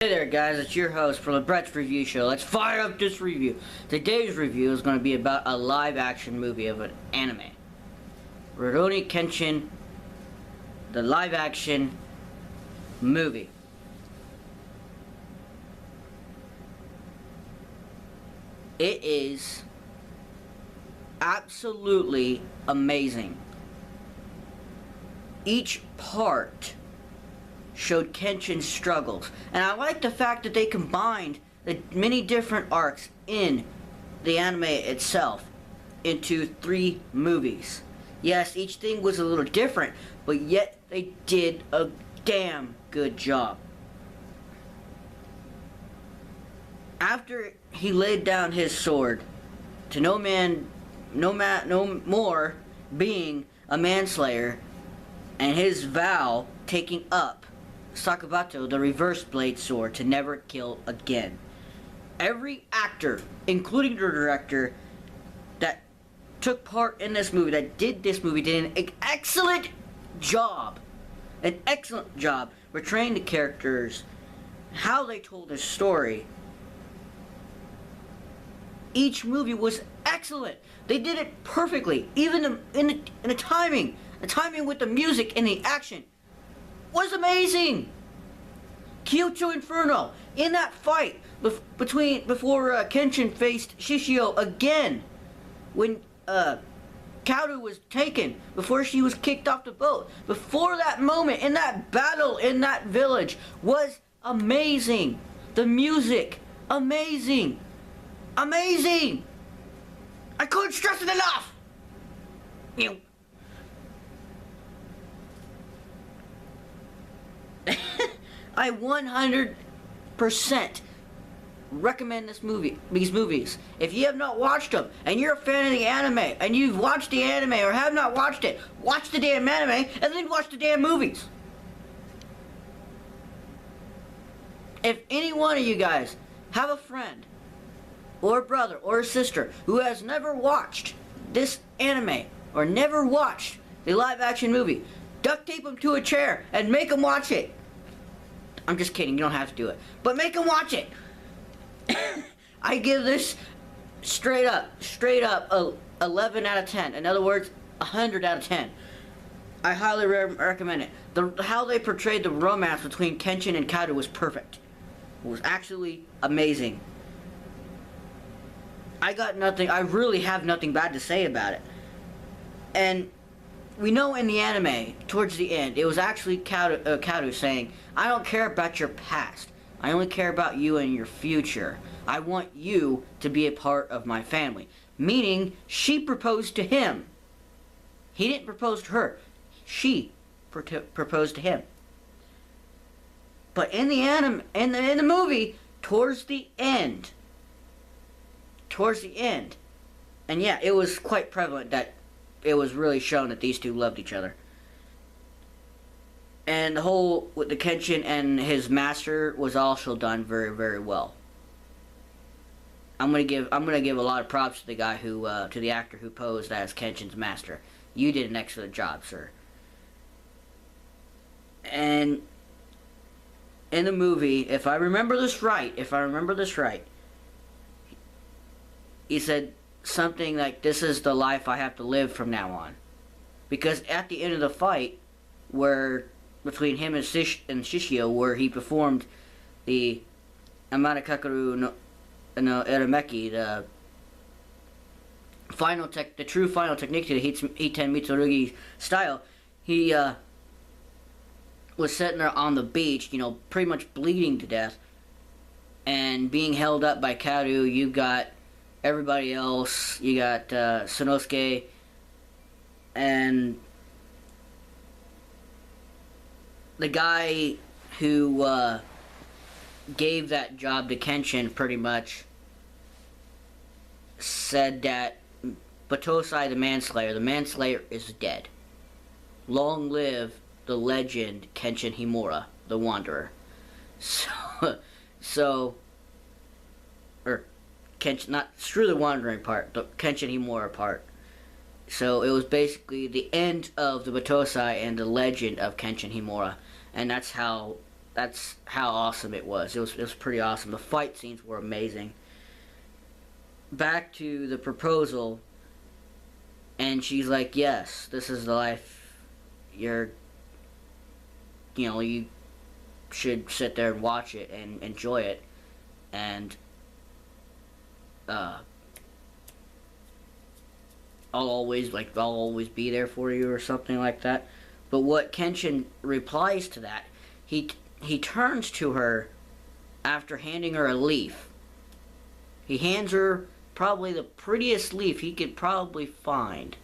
Hey there guys, it's your host for the Brett's Review Show. Let's fire up this review. Today's review is going to be about a live action movie of an anime. Ruroni Kenshin, the live action movie. It is absolutely amazing. Each part showed Kenshin's struggles, and I like the fact that they combined the many different arcs in the anime itself into 3 movies. Yes, each thing was a little different, but yet they did a damn good job. After he laid down his sword to no more being a manslayer, and his vow taking up Sakabato, the reverse blade sword, to never kill again. Every actor, including the director, that took part in this movie, that did this movie, did an excellent job. An excellent job portraying the characters, how they told their story. Each movie was excellent. They did it perfectly. Even in the timing. The timing with the music and the action was amazing. Kyoto Inferno, in that fight before Kenshin faced Shishio again, when Kaoru was taken, before she was kicked off the boat, before that moment, in that battle in that village, was amazing. The music, amazing. Amazing. I couldn't stress it enough. I 100% recommend these movies. If you have not watched them, and you're a fan of the anime, and you've watched the anime or have not watched it, watch the damn anime, and then watch the damn movies. If any one of you guys have a friend, or a brother, or a sister, who has never watched this anime, or never watched the live action movie, duct tape them to a chair, and make them watch it. I'm just kidding, you don't have to do it. But make them watch it. I give this straight up, 11 out of 10. In other words, 100 out of 10. I highly recommend it. How they portrayed the romance between Kenshin and Kaoru was perfect. It was actually amazing. I really have nothing bad to say about it. And we know in the anime, towards the end, it was actually Kaoru saying, I don't care about your past. I only care about you and your future. I want you to be a part of my family. Meaning, she proposed to him. He didn't propose to her. She proposed to him. But in the anime, in the movie, towards the end, and yeah, it was quite prevalent that it was really shown that these two loved each other. And the whole with the Kenshin and his master was also done very, very well. I'm gonna give a lot of props to the guy who to the actor who posed as Kenshin's master. You did an excellent job, sir. And in the movie, if I remember this right, he said something like, this is the life I have to live from now on. Because at the end of the fight, where between him and Shishio, where he performed the Amanakakaru no Erameki, the true final technique to the Hiten Mitsurugi style, he was sitting there on the beach, pretty much bleeding to death, and being held up by Kaoru. You got everybody else. You got Sanosuke and the guy who gave that job to Kenshin, pretty much said that Batosai, the manslayer is dead. Long live the legend Kenshin Himura, the Wanderer. Kenshin, not screw the wandering part, the Kenshin Himura part. So it was basically the end of the Batosai and the legend of Kenshin Himura, and that's how That's how awesome it was. It was pretty awesome. The fight scenes were amazing. Back to the proposal, and she's like, yes, this is the life you should sit there and watch it and enjoy it, and I'll always be there for you, or something like that. But what Kenshin replies to that, he turns to her after handing her a leaf. He hands her probably the prettiest leaf he could probably find.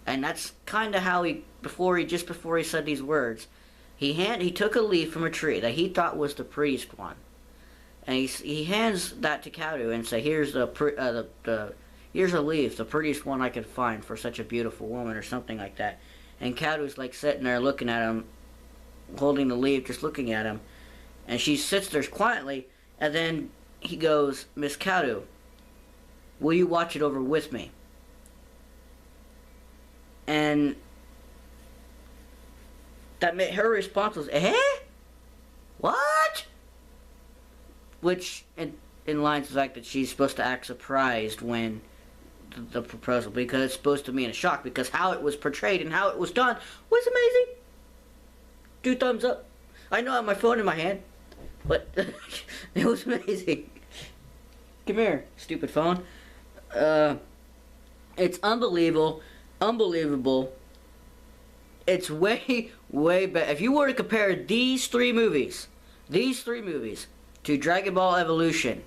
And that's kind of how before he said these words, he took a leaf from a tree that he thought was the prettiest one. And he hands that to Kadu and say, here's here's a leaf, the prettiest one I could find for such a beautiful woman, or something like that. And Kadu's like sitting there looking at him, holding the leaf, just looking at him. And she sits there quietly, and then he goes, Miss Kadu, will you watch it over with me? And her response was, eh? What? Which, in lines of the fact that she's supposed to act surprised when the proposal, because it's supposed to mean a shock, because how it was portrayed and how it was done was amazing. 2 thumbs up. I know I have my phone in my hand, but it was amazing. Come here, stupid phone. It's unbelievable. It's way better. If you were to compare these three movies to Dragon Ball Evolution,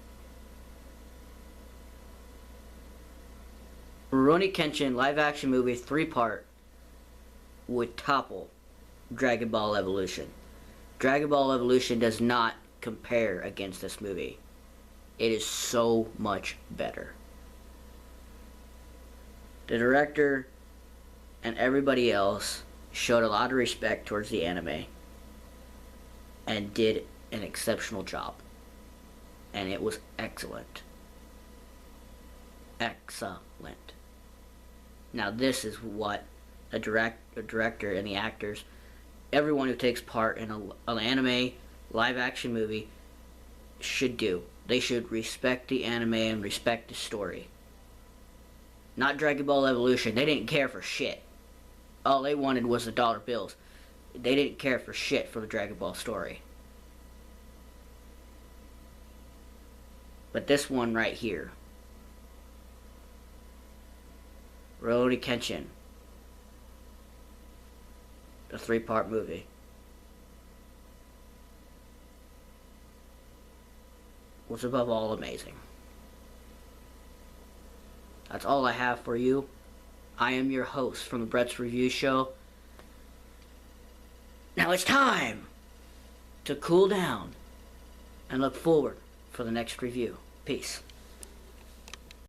Ruroni Kenshin live action movie 3-part would topple Dragon Ball Evolution. Dragon Ball Evolution does not compare against this movie. It is so much better. The director and everybody else showed a lot of respect towards the anime and did an exceptional job. And it was excellent. Excellent. Now this is what a director and the actors, everyone who takes part in an anime live action movie should do. They should respect the anime and respect the story. Not Dragon Ball Evolution. They didn't care for shit. All they wanted was the dollar bills. They didn't care for shit for the Dragon Ball story. But this one right here, Ruroni Kenshin, the 3-part movie, was above all amazing. That's all I have for you. I am your host from the Brett's Review Show. Now it's time to cool down and look forward for the next review. Peace.